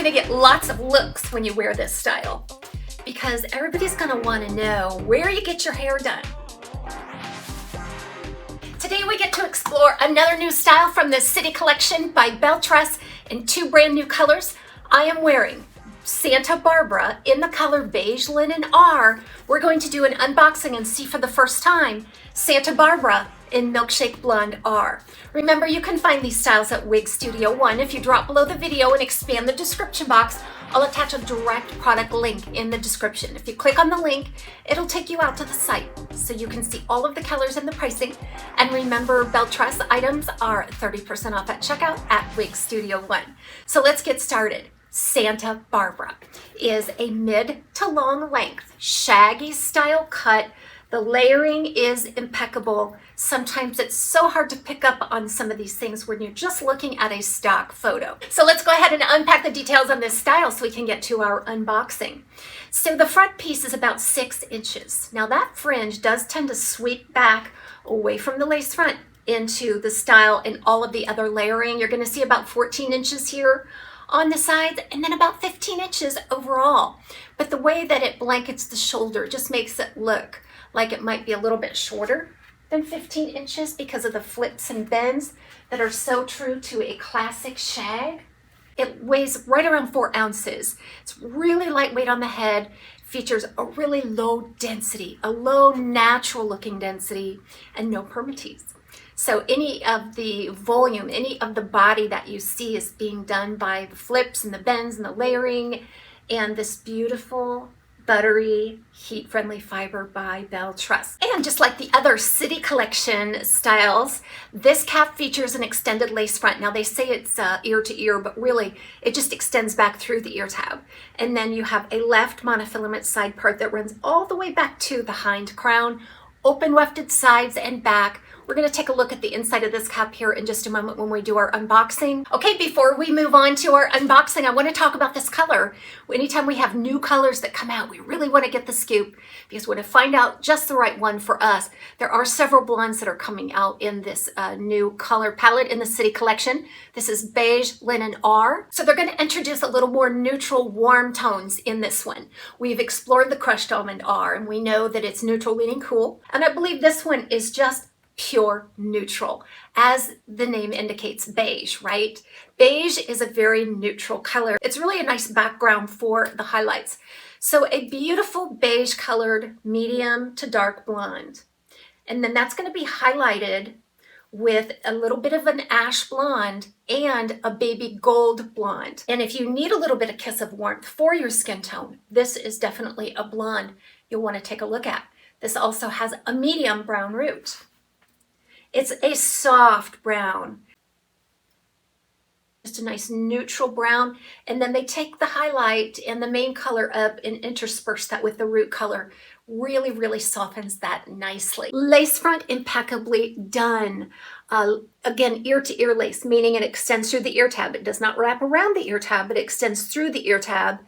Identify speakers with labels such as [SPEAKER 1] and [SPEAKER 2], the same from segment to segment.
[SPEAKER 1] gonna get lots of looks when you wear this style because everybody's gonna wanna know where you get your hair done. Today we get to explore another new style from the City Collection by Belle Tress in 2 brand new colors. I am wearing Santa Barbara in the color Beige Linen R. We're going to do an unboxing and see for the first time Santa Barbara in Milkshake Blonde R. Remember, you can find these styles at Wig Studio One. If you drop below the video and expand the description box, I'll attach a direct product link in the description. If you click on the link, it'll take you out to the site so you can see all of the colors and the pricing. And remember, Belle Tress items are 30% off at checkout at Wig Studio One. So let's get started. Santa Barbara is a mid to long length, shaggy style cut. The layering is impeccable. Sometimes it's so hard to pick up on some of these things when you're just looking at a stock photo. So let's go ahead and unpack the details on this style so we can get to our unboxing. So the front piece is about 6 inches. Now that fringe does tend to sweep back away from the lace front into the style and all of the other layering. You're gonna see about 14 inches here on the sides and then about 15 inches overall. But the way that it blankets the shoulder just makes it look like it might be a little bit shorter than 15 inches because of the flips and bends that are so true to a classic shag. It weighs right around 4 ounces. It's really lightweight on the head, features a really low density, a low natural looking density, and no permatease. So any of the volume, any of the body that you see is being done by the flips and the bends and the layering and this beautiful buttery, heat-friendly fiber by Belle Tress. And just like the other City Collection styles, this cap features an extended lace front. Now they say it's ear to ear, but really it just extends back through the ear tab. And then you have a left monofilament side part that runs all the way back to the hind crown, open wefted sides and back. We're gonna take a look at the inside of this cap here in just a moment when we do our unboxing. Okay, before we move on to our unboxing, I wanna talk about this color. Anytime we have new colors that come out, we really wanna get the scoop because we wanna find out just the right one for us. There are several blondes that are coming out in this new color palette in the City Collection. This is Beige Linen R. So they're gonna introduce a little more neutral, warm tones in this one. We've explored the Crushed Almond R and we know that it's neutral leaning cool. And I believe this one is just pure neutral, as the name indicates, beige, right? Beige is a very neutral color. It's really a nice background for the highlights. So a beautiful beige colored medium to dark blonde. And then that's going to be highlighted with a little bit of an ash blonde and a baby gold blonde. And if you need a little bit of kiss of warmth for your skin tone, this is definitely a blonde you'll want to take a look at. This also has a medium brown root. It's a soft brown, just a nice neutral brown. And then they take the highlight and the main color up and intersperse that with the root color. Really, really softens that nicely. Lace front impeccably done. Again, ear to ear lace, meaning it extends through the ear tab. It does not wrap around the ear tab, but it extends through the ear tab.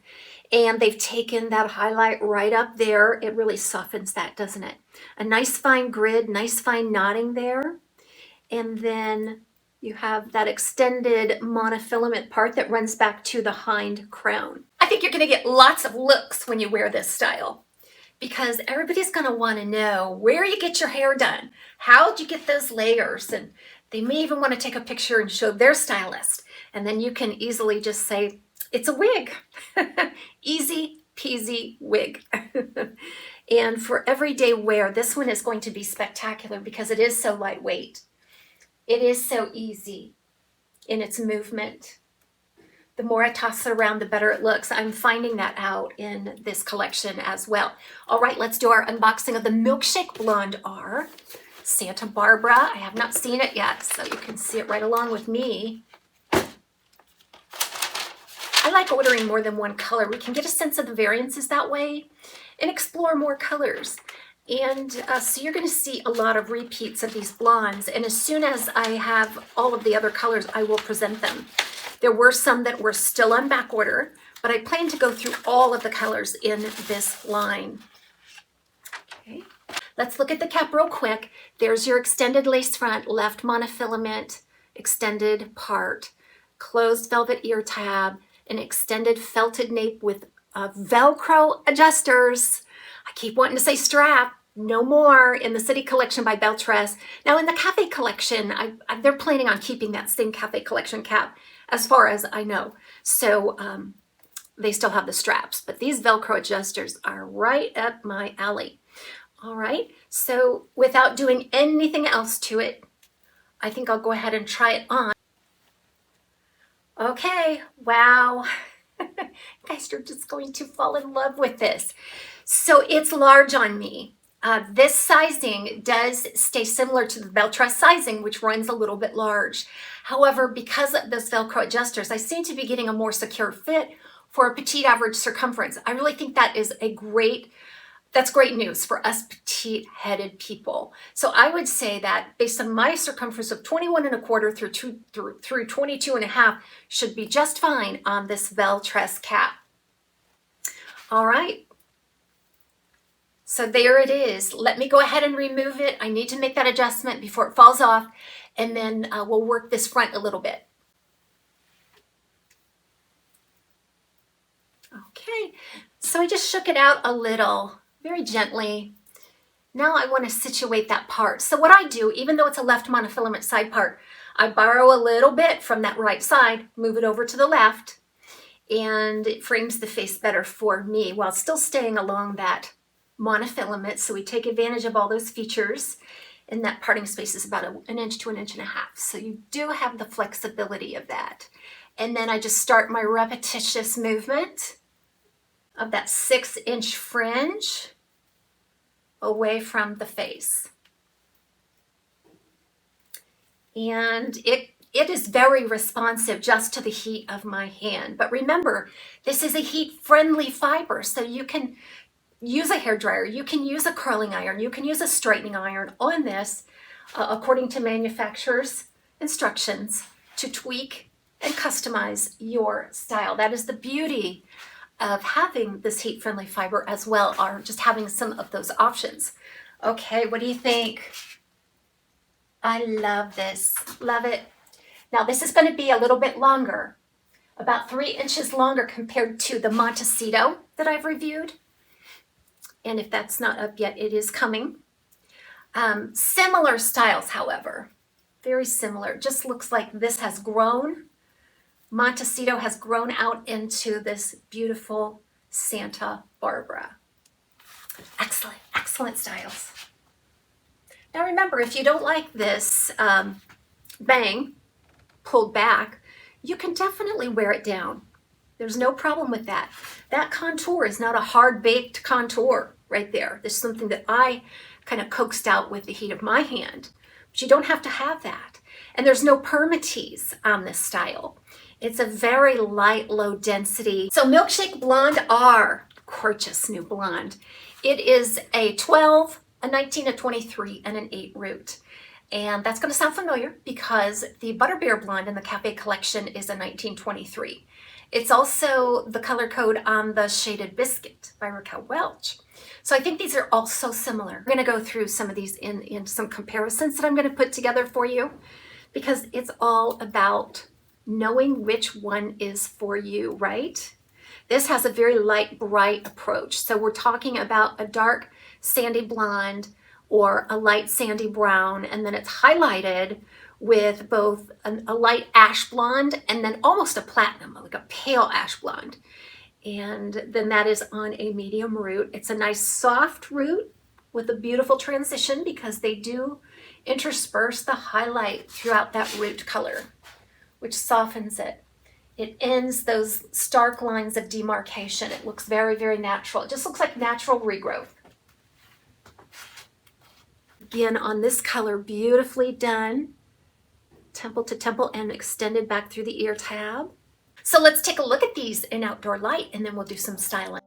[SPEAKER 1] And they've taken that highlight right up there. It really softens that, doesn't it? A nice fine grid, nice fine knotting there. And then you have that extended monofilament part that runs back to the hind crown. I think you're gonna get lots of looks when you wear this style because everybody's gonna wanna know where you get your hair done. How'd you get those layers? And they may even wanna take a picture and show their stylist. And then you can easily just say, it's a wig. Easy peasy wig. And for everyday wear, this one is going to be spectacular because it is so lightweight. It is so easy in its movement. The more I toss it around, the better it looks. I'm finding that out in this collection as well. All right, let's do our unboxing of the Milkshake Blonde R. Santa Barbara. I have not seen it yet, so you can see it right along with me. I like ordering more than one color. We can get a sense of the variances that way and explore more colors. And so you're going to see a lot of repeats of these blondes. And as soon as I have all of the other colors, I will present them. There were some that were still on back order, but I plan to go through all of the colors in this line. Okay. Let's look at the cap real quick. There's your extended lace front, left monofilament, extended part, closed velvet ear tab, an extended felted nape with Velcro adjusters. I keep wanting to say strap. No more in the City Collection by Belle Tress. Now in the Cafe Collection, they're planning on keeping that same Cafe Collection cap as far as I know. So they still have the straps, but these Velcro adjusters are right up my alley. All right, so without doing anything else to it, I think I'll go ahead and try it on. Okay, wow. Guys, you're just going to fall in love with this. So it's large on me. This sizing does stay similar to the Belle Tress sizing, which runs a little bit large. However, because of those Velcro adjusters, I seem to be getting a more secure fit for a petite average circumference. I really think that is that's great news for us petite-headed people. So I would say that based on my circumference of 21¼ through 22½ should be just fine on this Belle Tress cap. All right. So there it is. Let me go ahead and remove it. I need to make that adjustment before it falls off, and then we'll work this front a little bit. Okay, so I just shook it out a little, very gently. Now I want to situate that part. So what I do, even though it's a left monofilament side part, I borrow a little bit from that right side, move it over to the left, and it frames the face better for me while still staying along that monofilament. So we take advantage of all those features, and that parting space is about 1 inch to 1.5 inches. So you do have the flexibility of that. And then I just start my repetitious movement of that 6-inch fringe away from the face. And it is very responsive just to the heat of my hand. But remember, this is a heat-friendly fiber, so you can use a hairdryer, you can use a curling iron, you can use a straightening iron on this according to manufacturer's instructions to tweak and customize your style. That is the beauty of having this heat-friendly fiber as well, or just having some of those options. Okay, what do you think? I love this, love it. Now this is going to be a little bit longer, about 3 inches longer compared to the Montecito that I've reviewed. And if that's not up yet, it is coming. Similar styles, however, very similar. Just looks like this has grown. Montecito has grown out into this beautiful Santa Barbara. Excellent, excellent styles. Now remember, if you don't like this bang pulled back, you can definitely wear it down. There's no problem with that. That contour is not a hard-baked contour right there. This is something that I kind of coaxed out with the heat of my hand. But you don't have to have that. And there's no permatease on this style. It's a very light, low density. So Milkshake Blonde R, gorgeous new blonde. It is a 12, a 19, a 23, and an 8 root. And that's going to sound familiar because the Butterbeer Blonde in the Cafe Collection is a 1923. It's also the color code on the Shaded Biscuit by Raquel Welch. So I think these are all so similar. We're going to go through some of these in some comparisons that I'm going to put together for you, because it's all about knowing which one is for you, right? This has a very light, bright approach. So we're talking about a dark sandy blonde or a light sandy brown, and then it's highlighted with both a light ash blonde and then almost a platinum, like a pale ash blonde. And then that is on a medium root. It's a nice soft root with a beautiful transition because they do intersperse the highlight throughout that root color, which softens it. It ends those stark lines of demarcation. It looks very, very natural. It just looks like natural regrowth. Again, on this color, beautifully done. Temple to temple and extended back through the ear tab. So let's take a look at these in outdoor light, and then we'll do some styling.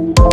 [SPEAKER 1] you.